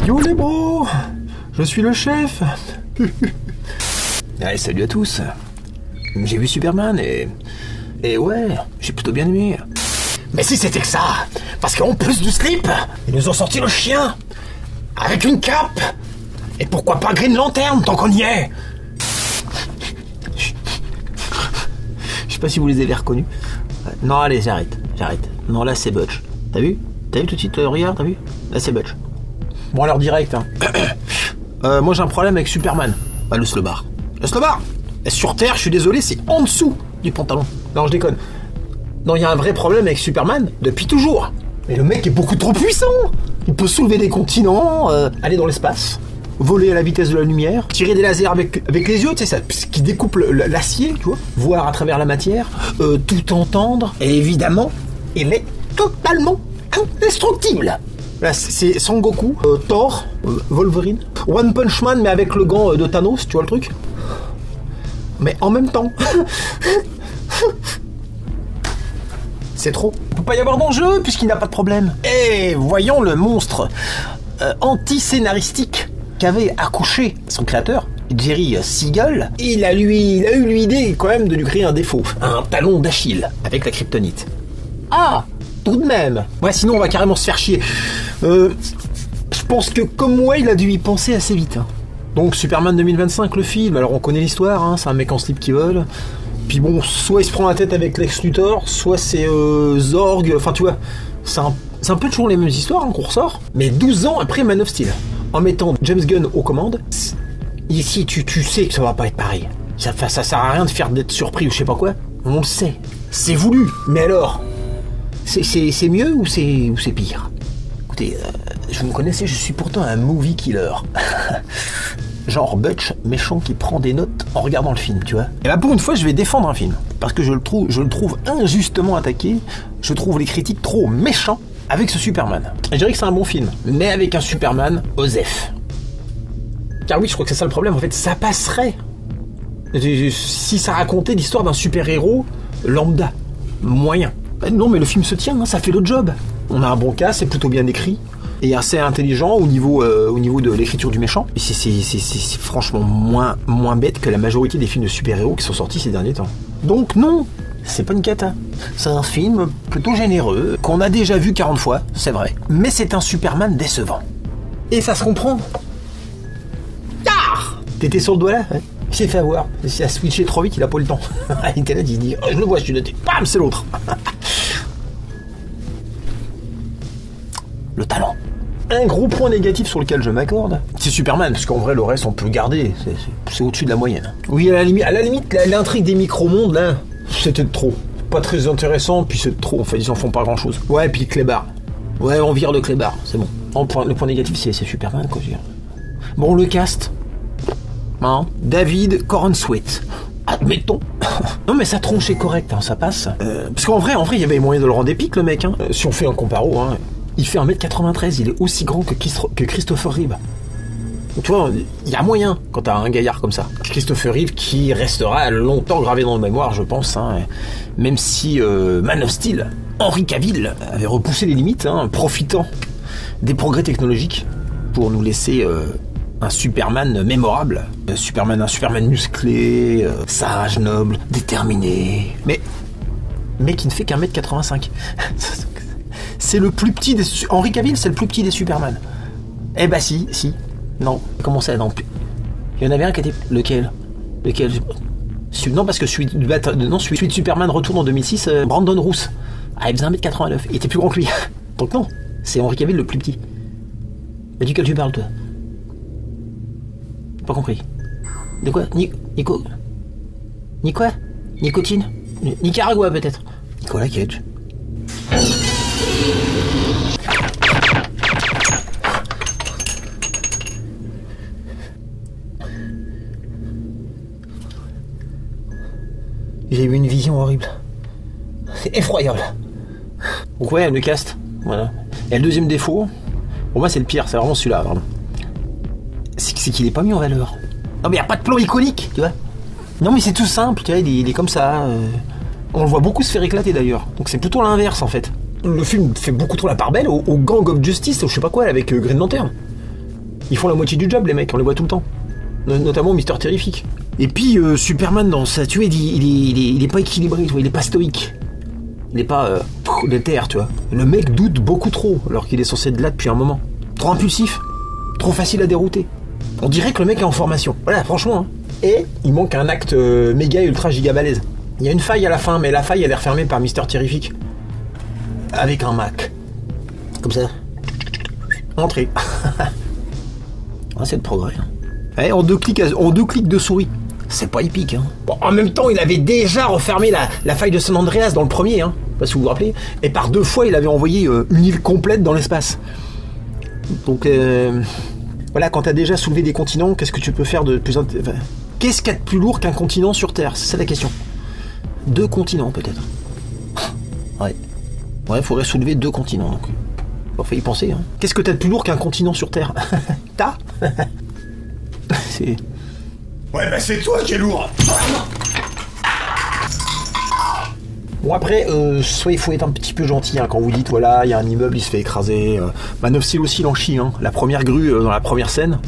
Yo les bros, je suis le chef. Allez, salut à tous. J'ai vu Superman et ouais, j'ai plutôt bien aimé. Mais si c'était que ça, parce qu'en plus du slip, ils nous ont sorti le chien avec une cape. Et pourquoi pas Green Lantern tant qu'on y est. Je sais pas si vous les avez reconnus. Non, allez, j'arrête. Non, là c'est Butch. T'as vu tout de suite, regarde, t'as vu? Là c'est Butch. Bon, alors direct, hein. Moi j'ai un problème avec Superman. Bah, le slowbar. Et sur Terre, je suis désolé, c'est en dessous du pantalon. Non, je déconne. Non, il y a un vrai problème avec Superman depuis toujours. Mais le mec est beaucoup trop puissant. Il peut soulever des continents, aller dans l'espace, voler à la vitesse de la lumière, tirer des lasers avec les yeux, tu sais, ça, qui découpe l'acier, tu vois, voir à travers la matière, tout entendre. Et évidemment, il est totalement indestructible. Là, c'est Son Goku, Thor, Wolverine, One Punch Man, mais avec le gant de Thanos, tu vois le truc. Mais en même temps, c'est trop. Il peut pas y avoir d'enjeu puisqu'il n'a pas de problème. Et voyons le monstre anti-scénaristique qu'avait accouché son créateur, Jerry Siegel. Il a eu l'idée quand même de lui créer un défaut, un talon d'Achille avec la kryptonite. Ah, tout de même. Ouais, sinon on va carrément se faire chier. Je pense que comme moi, il a dû y penser assez vite. Hein. Donc Superman 2025, le film. Alors on connaît l'histoire, hein, c'est un mec en slip qui vole. Puis bon, soit il se prend la tête avec Lex Luthor, soit c'est Zorg. Enfin tu vois, c'est un peu toujours les mêmes histoires hein, qu'on ressort. Mais 12 ans après Man of Steel, en mettant James Gunn aux commandes, ici tu sais que ça va pas être pareil. Ça sert à rien d'être surpris ou je sais pas quoi. On le sait, c'est voulu. Mais alors, c'est mieux ou c'est pire? Écoutez, je me connaissais, je suis pourtant un movie killer. Genre Butch, méchant qui prend des notes en regardant le film, tu vois. Et là pour une fois je vais défendre un film, parce que je le trouve injustement attaqué, je trouve les critiques trop méchants avec ce Superman. Et je dirais que c'est un bon film, mais avec un Superman osef. Car oui, je crois que c'est ça le problème, en fait, ça passerait si ça racontait l'histoire d'un super-héros lambda, moyen. Non mais le film se tient, hein, ça fait le job. On a un bon cas, c'est plutôt bien écrit. Et assez intelligent au niveau de l'écriture du méchant. Et c'est franchement moins bête que la majorité des films de super-héros qui sont sortis ces derniers temps. Donc non, c'est pas une cata. C'est un film plutôt généreux, qu'on a déjà vu 40 fois, c'est vrai. Mais c'est un Superman décevant. Et ça se comprend. Ah, t'étais sur le doigt là hein. Il s'est fait avoir. Il a switché trop vite, il a pas eu le temps. Il était là, il se dit, oh, je le vois, je suis noté. Bam, c'est l'autre. Le talent. Un gros point négatif sur lequel je m'accorde, c'est Superman, parce qu'en vrai le reste on peut le garder, c'est au-dessus de la moyenne. Oui, à la limite l'intrigue des micro-mondes là, c'était de trop. Pas très intéressant, puis c'est de trop, en fait ils en font pas grand-chose. Ouais, puis Clébar. Ouais, on vire de Clébar, c'est bon. Le point négatif c'est Superman quoi, je veux dire. Bon, le cast. Hein, David Corenswet. Admettons. Non mais sa tronche est correcte, hein, ça passe. Parce qu'en vrai il y avait moyen de le rendre épique le mec. Hein. Si on fait un comparo, hein. Il fait 1m93, il est aussi grand que Christopher Reeve. Donc, tu vois, il y a moyen quand t'as un gaillard comme ça. Christopher Reeve qui restera longtemps gravé dans la mémoire, je pense. Hein, même si Man of Steel, Henry Cavill avait repoussé les limites, hein, profitant des progrès technologiques pour nous laisser un Superman mémorable. Un Superman musclé, sage, noble, déterminé. Mais qui ne fait qu'1m85. C'est le plus petit des... Henry Cavill, c'est le plus petit des Superman. Eh bah si. Non, comment ça, non. Il y en avait un qui était... Lequel Non, parce que celui de Superman Retourne en 2006, Brandon Routh. Ah, il faisait 1m89. Il était plus grand que lui. Donc non, c'est Henry Cavill le plus petit. Mais duquel tu parles, toi? Pas compris. De quoi? Quoi? Nicotine? Nicaragua, peut-être. Nicolas Cage. J'ai eu une vision horrible. C'est effroyable. Donc ouais, le cast. Voilà. Et le deuxième défaut, pour moi c'est le pire, c'est vraiment celui-là, vraiment. C'est qu'il est pas mis en valeur. Non mais y a pas de plan iconique, tu vois. Non mais c'est tout simple, tu vois, il est comme ça. On le voit beaucoup se faire éclater d'ailleurs. Donc c'est plutôt l'inverse en fait. Le film fait beaucoup trop la part belle au Gang of Justice, ou je sais pas quoi, avec Green Lantern. Ils font la moitié du job, les mecs, on les voit tout le temps. Notamment Mister Terrific. Et puis, Superman, dans sa tuerie, il est pas équilibré, tu vois, il est pas stoïque. Il est pas déter, tu vois. Le mec doute beaucoup trop, alors qu'il est censé être là depuis un moment. Trop impulsif, trop facile à dérouter. On dirait que le mec est en formation. Voilà, franchement. Hein. Et il manque un acte méga ultra giga balèze. Il y a une faille à la fin, mais la faille elle est refermée par Mister Terrific. Avec un Mac. Comme ça. Entrée. C'est le progrès. Hein. En deux clics de souris. C'est pas épique. Hein. Bon, en même temps, il avait déjà refermé la faille de San Andreas dans le premier. Hein. Je sais pas si vous vous rappelez. Et par 2 fois, il avait envoyé une île complète dans l'espace. Donc, voilà, quand t'as déjà soulevé des continents, qu'est-ce que tu peux faire de plus... Qu'est-ce qu'il y a de plus lourd qu'un continent sur Terre? C'est ça la question. 2 continents, peut-être. Ouais. Ouais, faudrait soulever 2 continents, donc. Faut y penser, hein. Qu'est-ce que t'as de plus lourd qu'un continent sur Terre? T'as? C'est... Ouais, bah c'est toi qui es lourd. Bon après, soit il faut être un petit peu gentil hein, quand vous dites voilà, il y a un immeuble, il se fait écraser. Man of Steel aussi, il en chie. Hein. La première grue dans la première scène,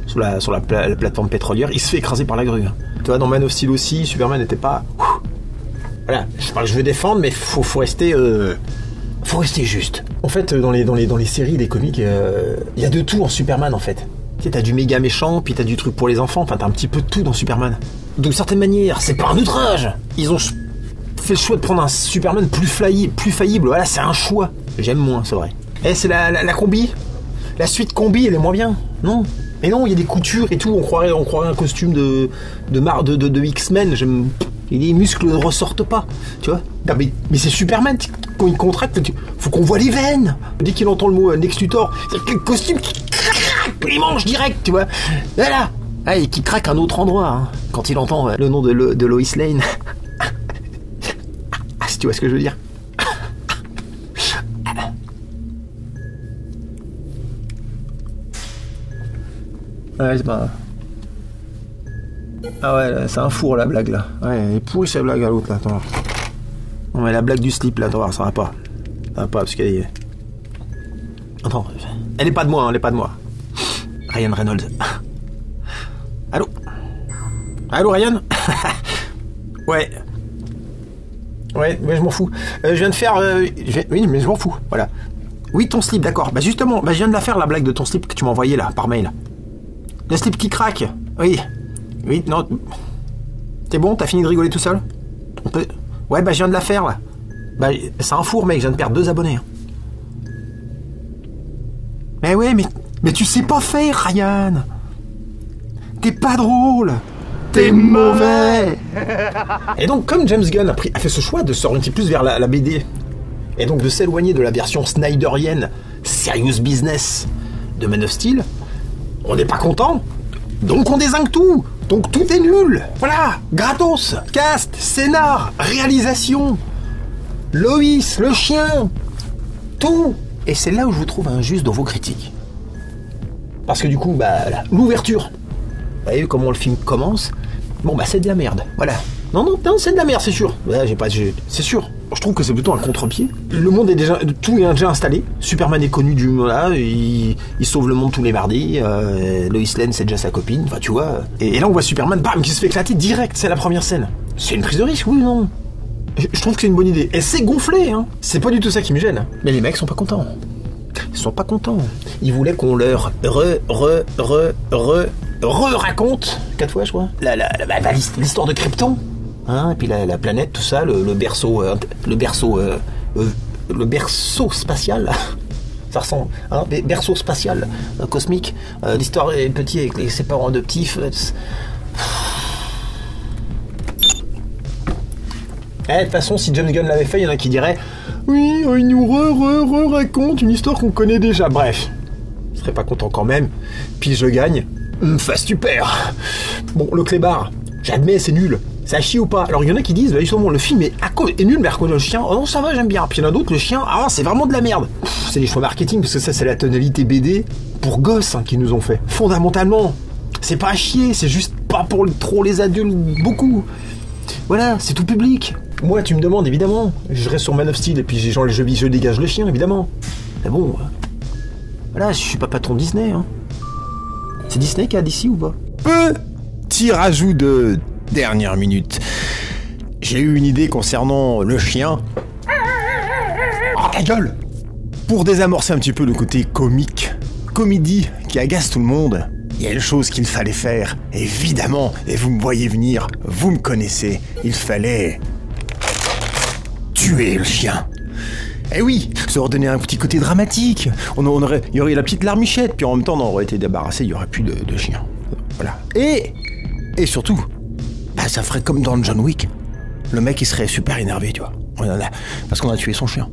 sur la plateforme pétrolière, il se fait écraser par la grue. Hein. Tu vois, dans Man of Steel aussi, Superman n'était pas... Voilà, je sais pas que je veux défendre, mais faut rester juste. En fait, dans les séries, les comics, il y a de tout en Superman en fait. Tu sais, t'as du méga méchant, puis t'as du truc pour les enfants, enfin t'as un petit peu de tout dans Superman. D'une certaine manière, c'est pas un outrage. Ils ont fait le choix de prendre un Superman plus faillible, voilà, c'est un choix. J'aime moins, c'est vrai. Eh, c'est la combi. La suite combi, elle est moins bien, non? Mais non, il y a des coutures et tout, on croirait un costume de X-Men, les muscles ne ressortent pas, tu vois. Non, mais c'est Superman, quand il contracte, faut qu'on voit les veines. Dès qu'il entend le mot Lex Luthor, c'est le costume qui craque les manches direct, tu vois. Voilà. Ah, et qui craque à un autre endroit, hein, quand il entend le nom de Lois Lane. Ah, si tu vois ce que je veux dire. Ouais, c'est pas... Ah ouais, c'est un four la blague là. Ouais, elle est pourrie cette blague à l'autre là, attends. Non mais la blague du slip là, attends, ça va pas. Ça va pas parce qu'elle est... Attends, elle est pas de moi, hein, elle est pas de moi. Ryan Reynolds. Allô? Allô Ryan? Ouais. Ouais, mais je m'en fous. Je viens de faire... Oui, mais je m'en fous, voilà. Oui, ton slip, d'accord. Bah justement, je viens de la faire la blague de ton slip que tu m'as envoyé là, par mail. Le slip qui craque. Oui. Oui, non. T'es bon, t'as fini de rigoler tout seul? On peut... Ouais, je viens de la faire là. C'est un four, mec, je viens de perdre 2 abonnés. Mais ouais, mais tu sais pas faire, Ryan. T'es pas drôle. T'es mauvais. Et donc, comme James Gunn a fait ce choix de s'orienter plus vers la BD, et donc de s'éloigner de la version snyderienne serious business de Man of Steel, on n'est pas content, donc on dézingue tout. Donc tout est nul. Voilà, gratos, cast, scénar, réalisation, Lois, le chien, tout. Et c'est là où je vous trouve injuste dans vos critiques. Parce que du coup, l'ouverture, vous voyez comment le film commence? Bon, c'est de la merde, voilà. Non, c'est de la merde, c'est sûr. C'est sûr. Je trouve que c'est plutôt un contre-pied. Le monde est déjà... Tout est déjà installé. Superman est connu du... Voilà, il sauve le monde tous les mardis. Lois Lane, c'est déjà sa copine. Enfin, tu vois. Et là, on voit Superman, bam, qui se fait éclater direct. C'est la première scène. C'est une prise de risque, oui ou non? Je trouve que c'est une bonne idée. Et c'est gonflé, hein. C'est pas du tout ça qui me gêne. Mais les mecs sont pas contents. Ils sont pas contents. Ils voulaient qu'on leur raconte 4 fois, je crois, l'histoire de Krypton. Hein, et puis la planète, tout ça, le berceau spatial. Ça ressemble, hein, berceau spatial, cosmique. L'histoire est petite avec ses parents adoptifs. De toute façon, si James Gunn l'avait fait, il y en a qui diraient oui, il nous raconte une histoire qu'on connaît déjà. Bref, je serais pas content quand même. Puis je gagne. Super. Bon, le clébard, j'admets, c'est nul. Ça chie ou pas? Alors il y en a qui disent justement le film est nul, mais à cause le chien, oh non ça va, j'aime bien. Puis il y en a d'autres, le chien, c'est vraiment de la merde. C'est des choix marketing parce que ça c'est la tonalité BD pour gosses qu'ils nous ont fait. Fondamentalement, c'est pas à chier, c'est juste pas pour trop les adultes beaucoup. Voilà, c'est tout public. Moi tu me demandes évidemment, je reste sur Man of Steel et puis je dégage le chien évidemment. Mais bon, voilà, je suis pas patron Disney. Hein. C'est Disney qui a DC ou pas? Petit rajout de dernière minute. J'ai eu une idée concernant le chien. Oh, ta gueule! Pour désamorcer un petit peu le côté comédie qui agace tout le monde, il y a une chose qu'il fallait faire. Évidemment, et vous me voyez venir, vous me connaissez, il fallait tuer le chien. Eh oui, ça aurait donné un petit côté dramatique. Il y aurait la petite larmichette, puis en même temps, on aurait été débarrassé, il n'y aurait plus de chien. Voilà. Et surtout, ça ferait comme dans le John Wick. Le mec, il serait super énervé, tu vois. Parce qu'on a tué son chien.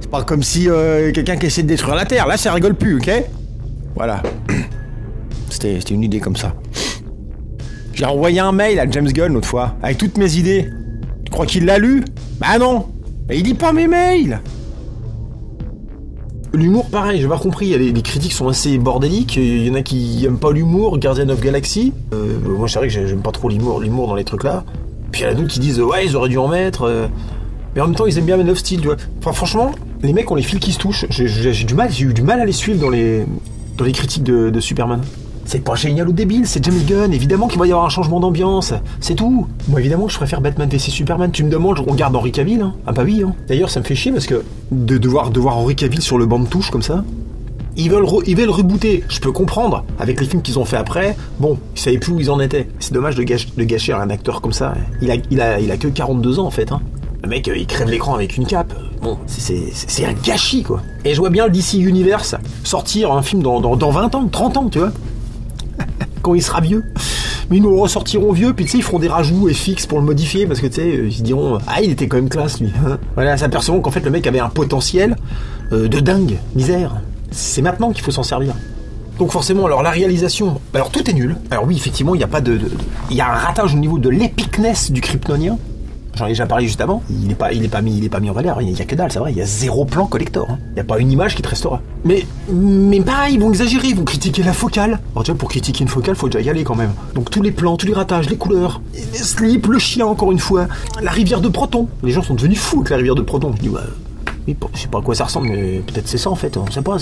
C'est pas comme si quelqu'un qui essaie de détruire la Terre. Là, ça rigole plus, ok? Voilà. C'était une idée comme ça. J'ai envoyé un mail à James Gunn l'autre fois, avec toutes mes idées. Tu crois qu'il l'a lu? Bah non. Mais il lit pas mes mails. L'humour, pareil, j'ai pas compris. Les critiques sont assez bordéliques. Il y en a qui aiment pas l'humour. Guardian of Galaxy. Moi, c'est vrai que j'aime pas trop l'humour dans les trucs là. Puis il y en a d'autres qui disent ouais, ils auraient dû en mettre. Mais en même temps, ils aiment bien Man of Steel, tu vois. Enfin, franchement, les mecs ont les fils qui se touchent. J'ai eu du mal à les suivre dans les critiques de Superman. C'est pas génial ou débile, c'est James Gunn. Évidemment qu'il va y avoir un changement d'ambiance. C'est tout. Moi, évidemment, je préfère Batman vs Superman. Tu me demandes, on garde Henry Cavill, hein. Ah bah oui, hein. D'ailleurs, ça me fait chier parce que de voir Henry Cavill sur le banc de touche comme ça. Ils veulent rebooter. Je peux comprendre. Avec les films qu'ils ont fait après, bon, ils savaient plus où ils en étaient. C'est dommage de gâcher un acteur comme ça. Il a que 42 ans en fait, hein. Le mec, il crève l'écran avec une cape. Bon, c'est un gâchis, quoi. Et je vois bien le DC Universe sortir un film dans 20 ans, 30 ans, tu vois. Quand il sera vieux. Mais ils nous ressortiront vieux, puis tu sais, ils feront des rajouts FX pour le modifier, parce que tu sais, ils diront « Ah, il était quand même classe, lui. » Voilà, s'apercevront qu'en fait, le mec avait un potentiel de dingue, misère. C'est maintenant qu'il faut s'en servir. Donc forcément, alors la réalisation, alors tout est nul. Alors oui, effectivement, il y a pas il y a un ratage au niveau de l'épicness du Kryptonien. J'en ai déjà parlé juste avant. Il est pas mis en valeur. Il y a que dalle, c'est vrai. Il y a 0 plan collector. Hein. Il y a pas une image qui te restera. Mais pareil, ils vont exagérer. Ils vont critiquer la focale. Alors déjà, pour critiquer une focale, faut déjà y aller quand même. Donc tous les plans, tous les ratages, les couleurs, les slips, le chien encore une fois, la rivière de Proton. Les gens sont devenus fous avec la rivière de Proton. Je dis ouais, je sais pas à quoi ça ressemble, mais peut-être c'est ça en fait. On sait pas.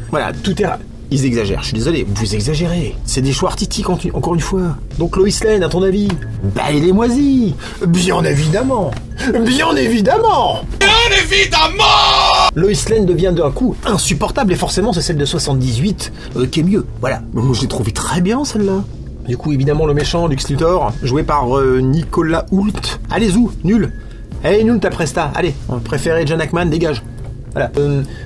Voilà, tout est. Ils exagèrent, je suis désolé, vous exagérez. C'est des choix artistiques encore une fois. Donc Lois Lane, à ton avis? Bah il est moisi. Bien évidemment. Bien évidemment. Bien évidemment. Lois Lane devient d'un coup insupportable et forcément c'est celle de 78 qui est mieux. Voilà. Moi je l'ai trouvé très bien celle-là. Du coup évidemment le méchant Lex Luthor, joué par Nicolas Hoult. Allez zou, nul. Allez nul ta presta, allez. Préféré John Hackman, dégage. Voilà.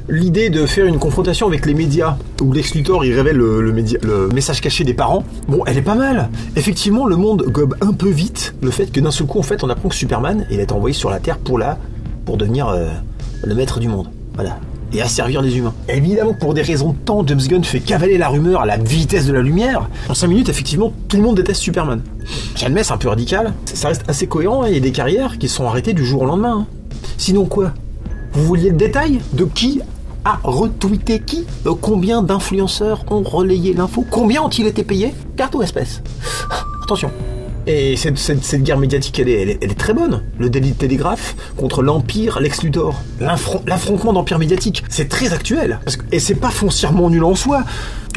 L'idée de faire une confrontation avec les médias où Lex Luthor il révèle le message caché des parents, bon, elle est pas mal. Effectivement, le monde gobe un peu vite le fait que d'un seul coup, en fait, on apprend que Superman il est envoyé sur la Terre pour devenir le maître du monde. Voilà. Et asservir les humains. Évidemment, pour des raisons de temps, James Gunn fait cavaler la rumeur à la vitesse de la lumière. En 5 minutes, effectivement, tout le monde déteste Superman. J'admets, c'est un peu radical. Ça reste assez cohérent, hein. Il y a des carrières qui sont arrêtées du jour au lendemain. Hein. Sinon quoi? Vous vouliez le détail de qui a retweeté qui? Combien d'influenceurs ont relayé l'info? Combien ont-ils été payés? Carte ou espèce? Attention. Et cette guerre médiatique, elle est très bonne. Le Daily Telegraph contre l'Empire Lex Luthor. L'affrontement d'empire médiatique, c'est très actuel. Et c'est pas foncièrement nul en soi.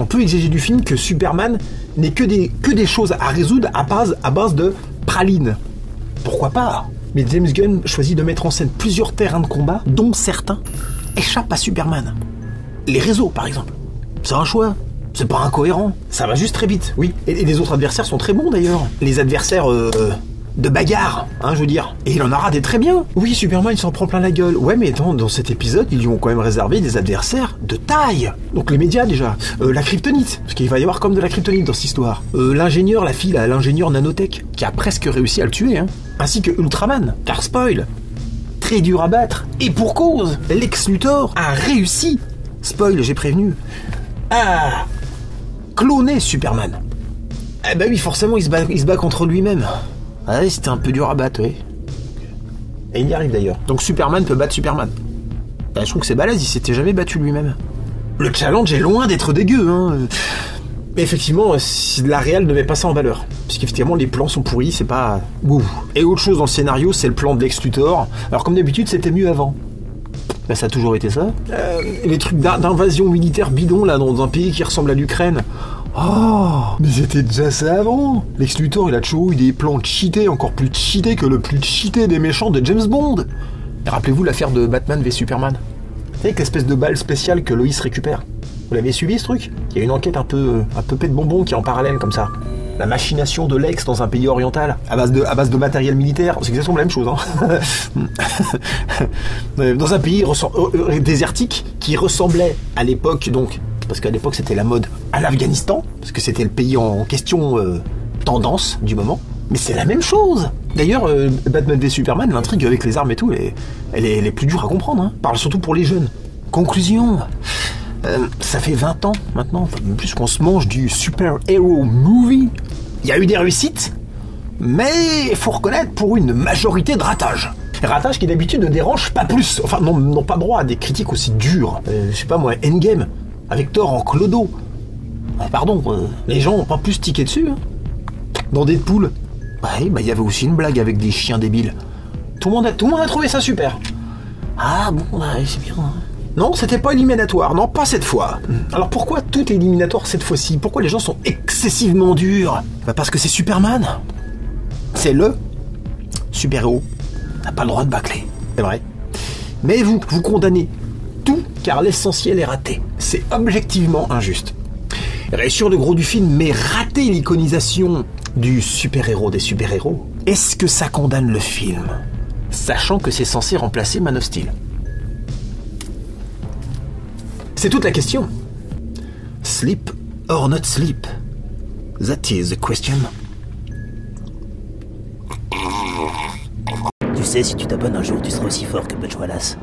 On peut exiger du film que Superman n'ait que des choses à résoudre à base de praline. Pourquoi pas? Mais James Gunn choisit de mettre en scène plusieurs terrains de combat, dont certains échappent à Superman. Les réseaux, par exemple. C'est un choix. C'est pas incohérent. Ça va juste très vite, oui. Et les autres adversaires sont très bons, d'ailleurs. Les adversaires de bagarre, hein, je veux dire. Et il en aura des très bien. Oui, Superman, il s'en prend plein la gueule. Ouais, mais dans cet épisode, ils lui ont quand même réservé des adversaires de taille. Donc les médias, déjà. La kryptonite. Parce qu'il va y avoir comme de la kryptonite dans cette histoire. L'ingénieur, la fille, l'ingénieur nanotech, qui a presque réussi à le tuer, hein. Ainsi que Ultraman. Car spoil, très dur à battre. Et pour cause, Lex Luthor a réussi, spoil, j'ai prévenu, à cloner Superman. Eh ben oui, forcément, il se bat contre lui-même. Ah oui, c'était un peu dur à battre, oui. Et il y arrive d'ailleurs. Donc Superman peut battre Superman. Ben, je trouve que c'est balèze, il s'était jamais battu lui-même. Le challenge est loin d'être dégueu, hein. Mais effectivement, la réelle ne met pas ça en valeur. Parce qu'effectivement, les plans sont pourris, c'est pas... Ouh. Et autre chose dans le scénario, c'est le plan de Lex Luthor. Alors comme d'habitude, c'était mieux avant. Ben, ça a toujours été ça. Les trucs d'invasion militaire bidon, là, dans un pays qui ressemble à l'Ukraine. Oh, mais c'était déjà ça avant. Lex Luthor, il a toujours eu des plans cheatés, encore plus cheatés que le plus cheaté des méchants de James Bond. Et rappelez-vous l'affaire de Batman v Superman. Avec l'espèce de balle spéciale que Loïs récupère. Vous l'avez suivi ce truc? Il y a une enquête un peu pète bonbon qui est en parallèle comme ça. La machination de Lex dans un pays oriental, à base de matériel militaire, c'est exactement la même chose. Dans un pays désertique qui ressemblait à l'époque, donc, parce qu'à l'époque c'était la mode, à l'Afghanistan, parce que c'était le pays en question tendance du moment. Mais c'est la même chose. D'ailleurs, Batman v Superman, l'intrigue avec les armes et tout, elle est plus dure à comprendre. Hein. Parle surtout pour les jeunes. Conclusion. Ça fait 20 ans maintenant, même plus qu'on se mange du super-hero movie. Il y a eu des réussites, mais il faut reconnaître pour une majorité de ratages. Ratages qui d'habitude ne dérangent pas plus. Enfin, n'ont pas droit à des critiques aussi dures. Je sais pas moi, Endgame, avec Thor en clodo. Pardon, les gens n'ont pas plus tiqué dessus. Hein. Dans Deadpool, il y avait aussi une blague avec des chiens débiles. Tout le monde a trouvé ça super. Ah bon, c'est bien. Non, c'était pas éliminatoire, non, pas cette fois. Alors pourquoi tout est éliminatoire cette fois-ci? Pourquoi les gens sont excessivement durs? Parce que c'est Superman. C'est le super-héros. N'a pas le droit de bâcler, c'est vrai. Mais vous condamnez tout car l'essentiel est raté. C'est objectivement injuste. Réussir le gros du film, mais rater l'iconisation du super-héros des super-héros, est-ce que ça condamne le film? Sachant que c'est censé remplacer Man of Steel. C'est toute la question. Sleep or not sleep? That is the question. Tu sais, si tu t'abonnes un jour, tu seras aussi fort que Butch Wallace.